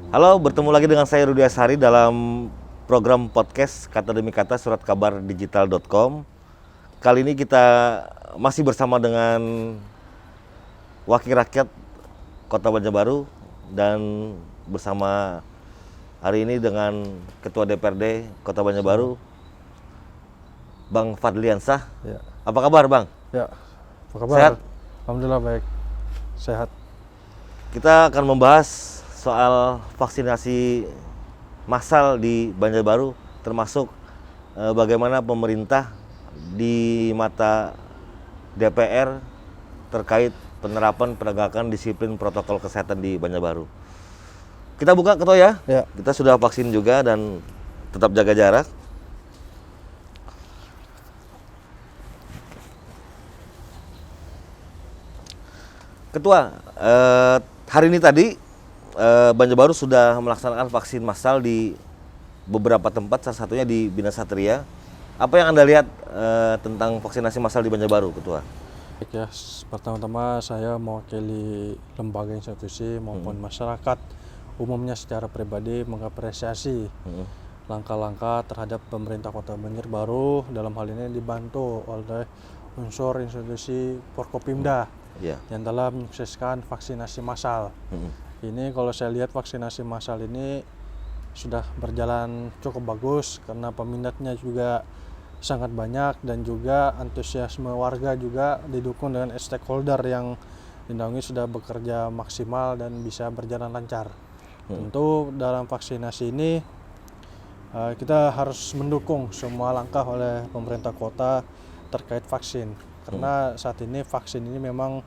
Halo, bertemu lagi dengan saya Rudi Ashari dalam program podcast Kata Demi Kata Surat Kabar Digital.com. Kali ini kita masih bersama dengan Wakil Rakyat Kota Banjarbaru dan bersama hari ini dengan Ketua DPRD Kota Banjarbaru, Bang Fadliansah. Ya. Apa kabar, Bang? Ya, apa kabar? Sehat? Alhamdulillah baik, sehat. Kita akan membahas soal vaksinasi massal di Banjarbaru, termasuk bagaimana pemerintah di mata DPR terkait penerapan penegakan disiplin protokol kesehatan di Banjarbaru. Kita buka, Ketua ya. Ya. Kita sudah vaksin juga dan tetap jaga jarak. Ketua, hari ini tadi Banjarbaru sudah melaksanakan vaksin massal di beberapa tempat, salah satunya di Bina Satria. Apa yang Anda lihat tentang vaksinasi massal di Banjarbaru, Ketua? Baik ya, pertama-tama saya mewakili lembaga institusi maupun masyarakat umumnya secara pribadi mengapresiasi langkah-langkah terhadap pemerintah Kota Banjarbaru, dalam hal ini dibantu oleh unsur institusi Forkopimda yang telah menyukseskan vaksinasi massal. Ini kalau saya lihat vaksinasi massal ini sudah berjalan cukup bagus karena peminatnya juga sangat banyak dan juga antusiasme warga juga didukung dengan stakeholder yang dinaungi sudah bekerja maksimal dan bisa berjalan lancar. Tentu dalam vaksinasi ini kita harus mendukung semua langkah oleh pemerintah kota terkait vaksin karena saat ini vaksin ini memang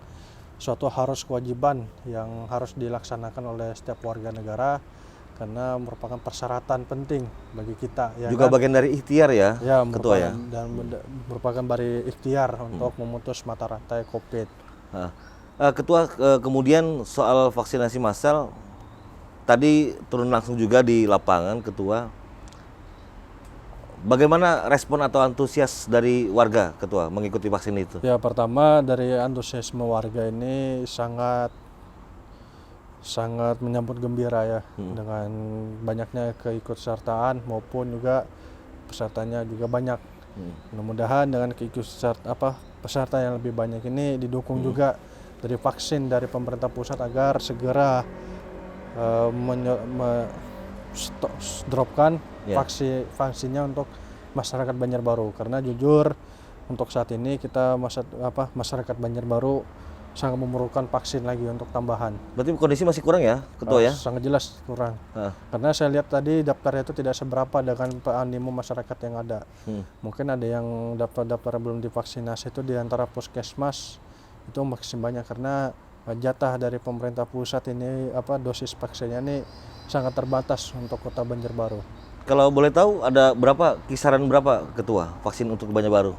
suatu harus kewajiban yang harus dilaksanakan oleh setiap warga negara karena merupakan persyaratan penting bagi kita. Ya juga kan? bagian dari ikhtiar ya, Ya, Ketua ya? dan merupakan dari ikhtiar untuk memutus mata rantai COVID. Ketua, kemudian soal vaksinasi massal, tadi turun langsung juga di lapangan, Ketua. Bagaimana respon atau antusias dari warga, Ketua, mengikuti vaksin itu? Ya, pertama dari antusiasme warga ini sangat menyambut gembira ya dengan banyaknya keikutsertaan maupun juga pesertanya juga banyak. Mudah-mudahan dengan peserta yang lebih banyak ini didukung juga dari vaksin dari pemerintah pusat agar segera dropkan vaksinnya untuk masyarakat Banjarbaru karena jujur untuk saat ini kita masyarakat Banjarbaru sangat memerlukan vaksin lagi untuk tambahan. Berarti kondisi masih kurang ya, Ketua ya? Sangat jelas kurang. Karena saya lihat tadi daftarnya itu tidak seberapa dengan animo masyarakat yang ada. Mungkin ada yang daftar belum divaksinasi itu di antara puskesmas itu masih banyak karena jatah dari pemerintah pusat ini dosis vaksinnya ini sangat terbatas untuk Kota Banjarbaru. Kalau boleh tahu ada kisaran berapa, Ketua, vaksin untuk Banjarbaru?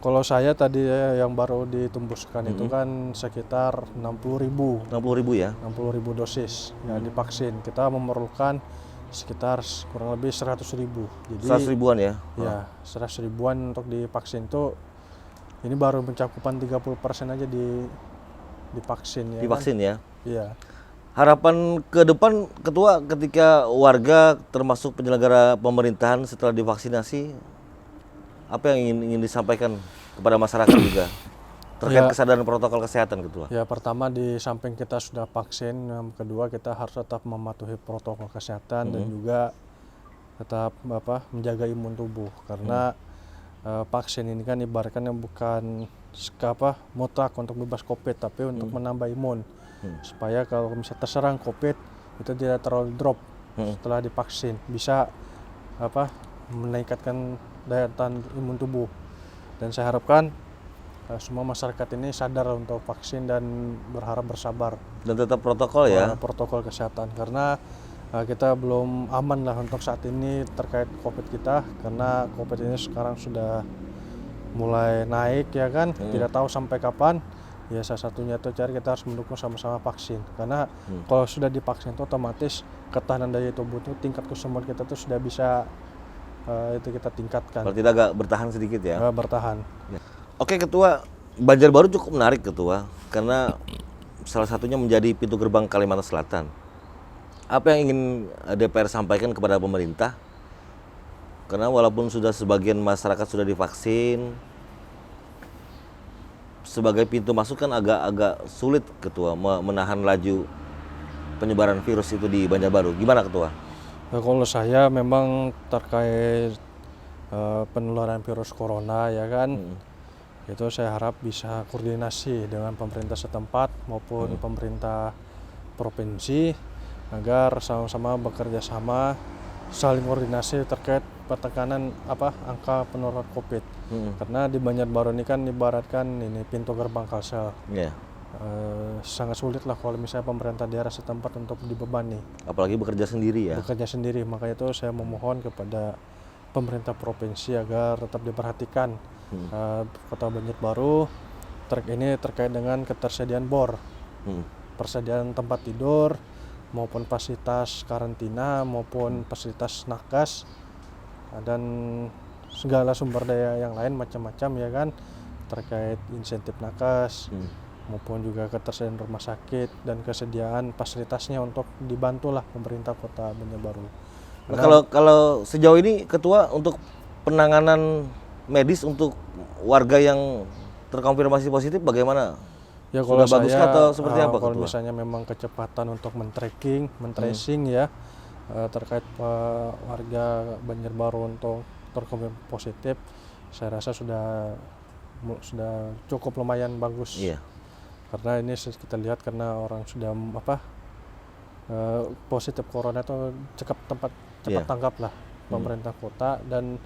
Kalau saya tadi yang baru ditembuskan itu kan sekitar 60.000. 60.000 ya? 60.000 dosis yang divaksin. Kita memerlukan sekitar kurang lebih 100.000. Jadi 100 ribuan ya? Ya, 100 ribuan untuk divaksin itu ini baru mencakupan 30% aja divaksin ya. Divaksin kan? ya? Iya. Harapan ke depan, Ketua, ketika warga termasuk penyelenggara pemerintahan setelah divaksinasi, apa yang ingin disampaikan kepada masyarakat juga terkait kesadaran protokol kesehatan, Ketua? Ya, pertama di samping kita sudah vaksin, yang kedua kita harus tetap mematuhi protokol kesehatan dan juga tetap menjaga imun tubuh karena vaksin ini kan ibaratnya bukan mutlak untuk bebas COVID tapi untuk menambah imun supaya kalau misalnya terserang COVID itu tidak terlalu drop setelah divaksin, bisa meningkatkan daya tahan imun tubuh. Dan saya harapkan semua masyarakat ini sadar untuk vaksin dan bersabar dan tetap protokol ya, protokol kesehatan karena kita belum aman lah untuk saat ini terkait COVID kita karena COVID ini sekarang sudah mulai naik ya kan, tidak tahu sampai kapan. Ya salah satunya itu kita harus mendukung sama-sama vaksin karena kalau sudah divaksin itu otomatis ketahanan daya tubuh itu tingkat kesembuhan kita tuh sudah bisa itu kita tingkatkan. Kalau tidak agak bertahan sedikit ya? Bertahan. Oke, Ketua, Banjarbaru cukup menarik, Ketua, karena salah satunya menjadi pintu gerbang Kalimantan Selatan. Apa yang ingin DPR sampaikan kepada pemerintah? Karena walaupun sudah sebagian masyarakat sudah divaksin, sebagai pintu masuk kan agak sulit Ketua menahan laju penyebaran virus itu di Banjarbaru. Gimana Ketua? Kalau saya memang terkait penularan virus corona ya kan, itu saya harap bisa koordinasi dengan pemerintah setempat maupun pemerintah provinsi agar sama-sama bekerja sama, saling koordinasi terkait penekanan angka penularan COVID. Karena di Banjarbaru ini kan ibaratkan ini pintu gerbang Kalsel. Ya. Sangat sulit lah kalau misalnya pemerintah daerah setempat untuk dibebani. Apalagi bekerja sendiri ya. Bekerja sendiri, makanya itu saya memohon kepada pemerintah provinsi agar tetap diperhatikan Kota Banjarbaru ini terkait dengan ketersediaan bor, persediaan tempat tidur maupun fasilitas karantina maupun fasilitas nakes dan segala sumber daya yang lain macam-macam ya kan, terkait insentif nakes maupun juga ketersediaan rumah sakit dan kesediaan fasilitasnya untuk dibantulah pemerintah Kota Banjarbaru. Nah, kalau sejauh ini Ketua untuk penanganan medis untuk warga yang terkonfirmasi positif bagaimana? Ya kalau sudah bagus atau seperti apa kalau Ketua? misalnya memang kecepatan untuk men-tracing ya terkait warga Banjarbaru untuk terkonfirmasi positif, saya rasa sudah cukup lumayan bagus. Iya. Karena ini kita lihat karena orang sudah positif corona itu cepat tanggap lah pemerintah kota dan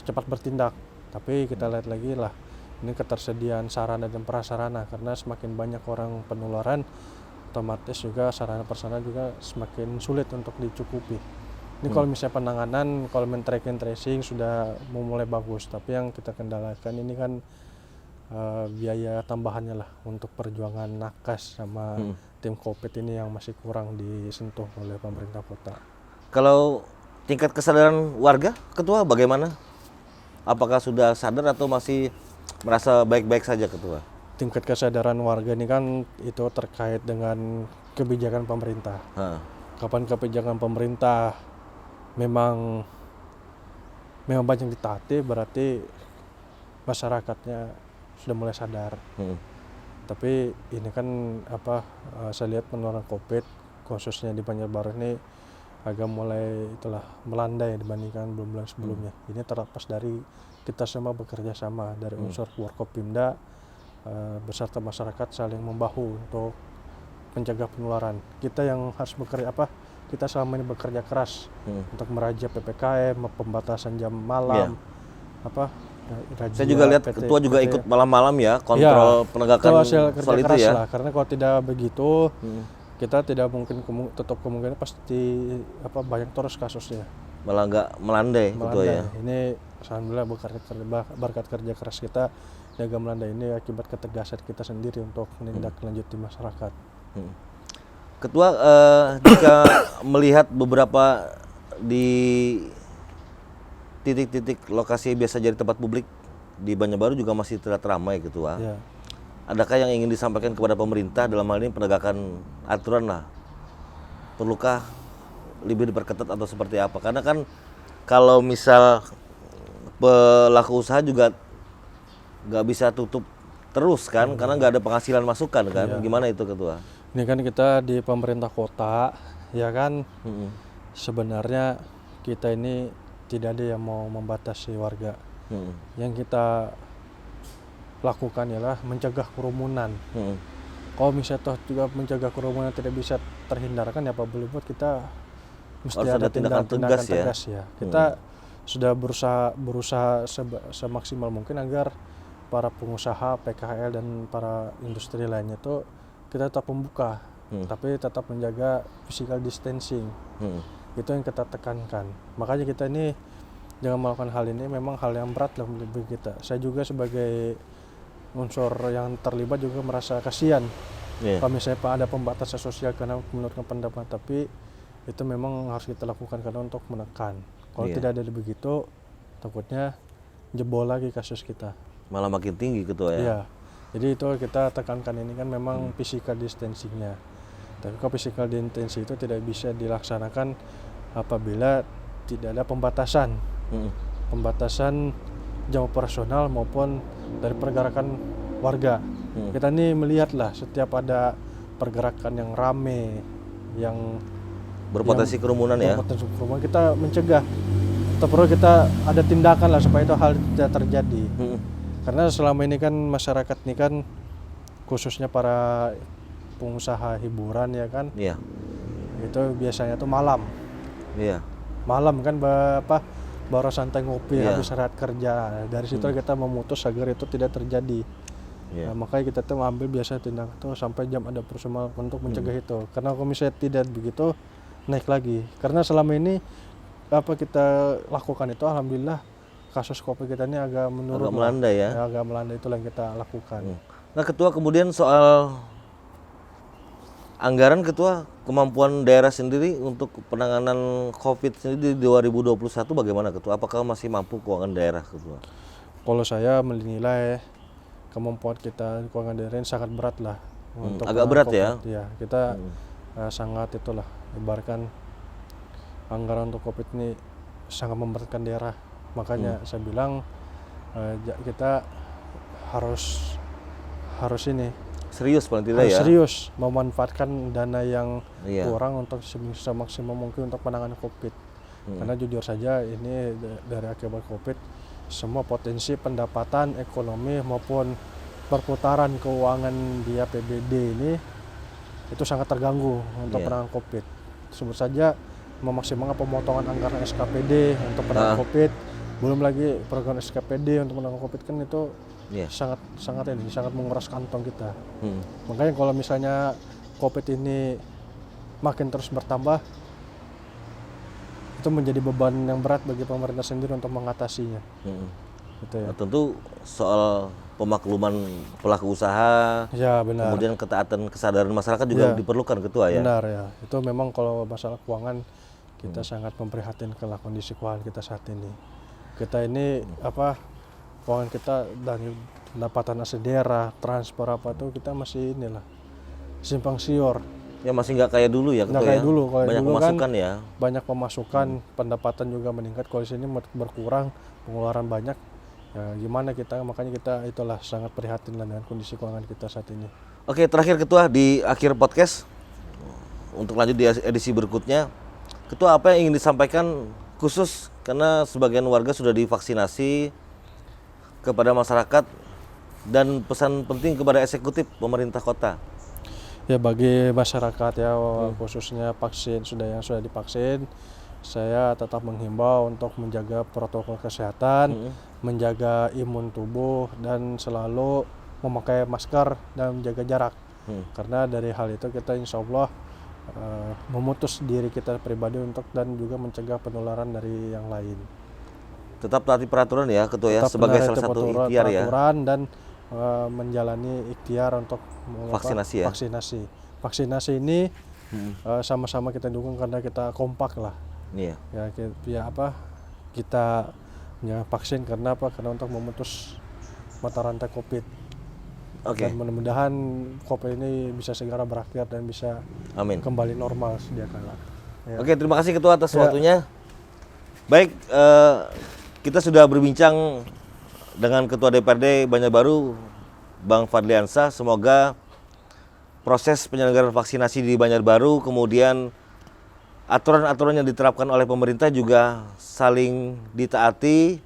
cepat bertindak. Tapi kita lihat lagi lah ini ketersediaan sarana dan prasarana, karena semakin banyak orang penularan otomatis juga sarana prasarana juga semakin sulit untuk dicukupi. Ini kalau misalnya penanganan, kalau tracing sudah mulai bagus, tapi yang kita kendalakan ini kan biaya tambahannya lah untuk perjuangan nakes sama tim COVID ini yang masih kurang disentuh oleh pemerintah kota. Kalau tingkat kesadaran warga Ketua bagaimana? Apakah sudah sadar atau masih merasa baik-baik saja Ketua? Tingkat kesadaran warga ini kan itu terkait dengan kebijakan pemerintah. Kapan kebijakan pemerintah memang banyak ditaati, berarti masyarakatnya sudah mulai sadar. Tapi ini kan saya lihat penularan COVID khususnya di Banjarbaru ini agak mulai melandai dibandingkan bulan-bulan sebelumnya. Ini terlepas dari kita semua bekerja sama dari unsur Forkopimda beserta masyarakat saling membahu untuk mencegah penularan. Kita yang harus bekerja kita selama ini bekerja keras untuk merajia PPKM, pembatasan jam malam, saya juga lihat Ketua juga ikut malam-malam ya kontrol penegakan soal itu ya. Lah, karena kalau tidak begitu kita tidak mungkin tetap kemungkinan pasti banyak terus kasusnya. Malah nggak melandai Ketua ya. Ini alhamdulillah berkat kerja keras kita jaga melandai ini akibat ketegasan kita sendiri untuk menindaklanjuti masyarakat. Ketua, jika melihat beberapa di titik-titik lokasi biasa jadi tempat publik di Banjarbaru juga masih terlihat ramai Ketua. Ya. Adakah yang ingin disampaikan kepada pemerintah dalam hal ini penegakan aturan lah? Perlukah lebih diperketat atau seperti apa? Karena kan kalau misal pelaku usaha juga nggak bisa tutup terus kan, karena nggak ada penghasilan masukan kan. Gimana itu Ketua? Ini kan kita di pemerintah kota, ya kan, sebenarnya kita ini tidak ada yang mau membatasi warga. Yang kita lakukan ialah mencegah kerumunan. Kalau misalnya toh juga mencegah kerumunan tidak bisa terhindarkan, ya apa boleh buat kita mesti ada tindakan tegas ya. Kita sudah berusaha semaksimal mungkin agar para pengusaha PKL dan para industri lainnya itu kita tetap membuka, tapi tetap menjaga physical distancing. Itu yang kita tekankan. Makanya kita ini dengan melakukan hal ini memang hal yang berat lah bagi kita. Saya juga sebagai unsur yang terlibat juga merasa kasihan. Kalau misalnya ada pembatasan sosial karena menurunkan pendapat, tapi itu memang harus kita lakukan karena untuk menekan. Kalau tidak ada begitu, takutnya jebol lagi kasus kita. Malah makin tinggi Ketua ya. Iya. Jadi itu kita tekankan ini kan memang physical distancingnya. Tapi kalau physical distancing itu tidak bisa dilaksanakan apabila tidak ada pembatasan. Pembatasan jam operasional maupun dari pergerakan warga. Kita ini melihatlah setiap ada pergerakan yang rame, yang Berpotensi kerumunan ya. berpotensi kerumunan, kita mencegah. Atau perlu kita ada tindakan lah supaya itu hal tidak terjadi. Karena selama ini kan masyarakat ini kan khususnya para pengusaha hiburan ya kan, Iya. itu biasanya tuh malam. Iya. Malam kan baru santai ngopi habis istirahat kerja. Dari situ kita memutus agar itu tidak terjadi. Nah, makanya kita tuh mengambil biasa tindakan tuh sampai jam ada personal untuk mencegah itu. Karena kalau misalnya tidak begitu naik lagi. Karena selama ini apa kita lakukan itu alhamdulillah kasus COVID kita ini agak menurun. Agak melandai ya. Agak melandai, itulah yang kita lakukan. Nah Ketua, kemudian soal anggaran Ketua, kemampuan daerah sendiri untuk penanganan COVID sendiri di 2021 bagaimana Ketua? Apakah masih mampu keuangan daerah Ketua? Kalau saya menilai kemampuan kita keuangan daerah ini sangat berat lah. Untuk agak berat COVID. ya? Ya, kita sangat itulah, ibaratkan anggaran untuk COVID ini sangat memberatkan daerah. Makanya saya bilang kita harus ini Serius paling tidak ya? serius memanfaatkan dana yang Iya. kurang untuk semaksimal mungkin untuk penanganan COVID. Karena jujur saja ini dari akibat COVID, semua potensi pendapatan ekonomi maupun perputaran keuangan di APBD ini itu sangat terganggu untuk penanganan COVID. Sebut saja memaksimalkan pemotongan anggaran SKPD untuk penanganan COVID, belum lagi program SKPD untuk penanganan COVID kan itu sangat menguras kantong kita. Makanya kalau misalnya COVID ini makin terus bertambah, itu menjadi beban yang berat bagi pemerintah sendiri untuk mengatasinya. Gitu ya. Nah, tentu soal pemakluman pelaku usaha, Ya benar. kemudian ketaatan kesadaran masyarakat juga diperlukan Ketua ya. Benar ya. Itu memang kalau masalah keuangan kita sangat memprihatinkan kondisi keuangan kita saat ini. Kita ini keuangan kita dari pendapatan asli daerah, transport tuh kita masih inilah simpang siur. Ya masih nggak kayak dulu ya Ketua Nggak kayak ya. dulu. Kalau Banyak dulu pemasukan kan ya. banyak pemasukan, pendapatan juga meningkat. Kalau di sini berkurang, pengeluaran banyak. Ya, gimana kita? Makanya kita itulah sangat prihatin dengan kondisi keuangan kita saat ini. Oke, terakhir Ketua, di akhir podcast untuk lanjut di edisi berikutnya, Ketua apa yang ingin disampaikan khusus karena sebagian warga sudah divaksinasi kepada masyarakat dan pesan penting kepada eksekutif pemerintah kota? Ya bagi masyarakat ya khususnya yang sudah divaksin, saya tetap menghimbau untuk menjaga protokol kesehatan, menjaga imun tubuh dan selalu memakai masker dan menjaga jarak. Karena dari hal itu kita insya Allah memutus diri kita pribadi untuk dan juga mencegah penularan dari yang lain. Tetap taati peraturan ya Ketua ya, Tetap sebagai salah satu ikhtiar ya. Peraturan dan menjalani ikhtiar untuk Vaksinasi ya? Vaksinasi ini sama-sama kita dukung karena kita kompak lah. Iya. Kita vaksin karena Karena untuk memutus mata rantai COVID. Oke. Dan mudah-mudahan COVID ini bisa segera berakhir dan bisa Amin. kembali normal sedia kala. Ya. Oke, terima kasih Ketua atas waktunya. Baik, kita sudah berbincang dengan Ketua DPRD Banjarbaru, Bang Fadliansah. Semoga proses penyelenggaraan vaksinasi di Banjarbaru, kemudian aturan-aturan yang diterapkan oleh pemerintah juga saling ditaati,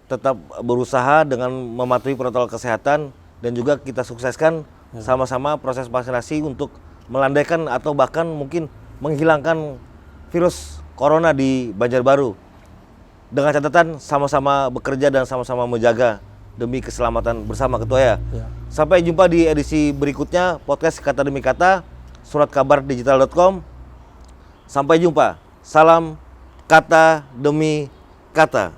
tetap berusaha dengan mematuhi protokol kesehatan, dan juga kita sukseskan sama-sama proses vaksinasi untuk melandaikan atau bahkan mungkin menghilangkan virus corona di Banjarbaru. Dengan catatan sama-sama bekerja dan sama-sama menjaga demi keselamatan bersama Ketua ya. Sampai jumpa di edisi berikutnya podcast Kata Demi Kata, suratkabardigital.com. Sampai jumpa. Salam Kata Demi Kata.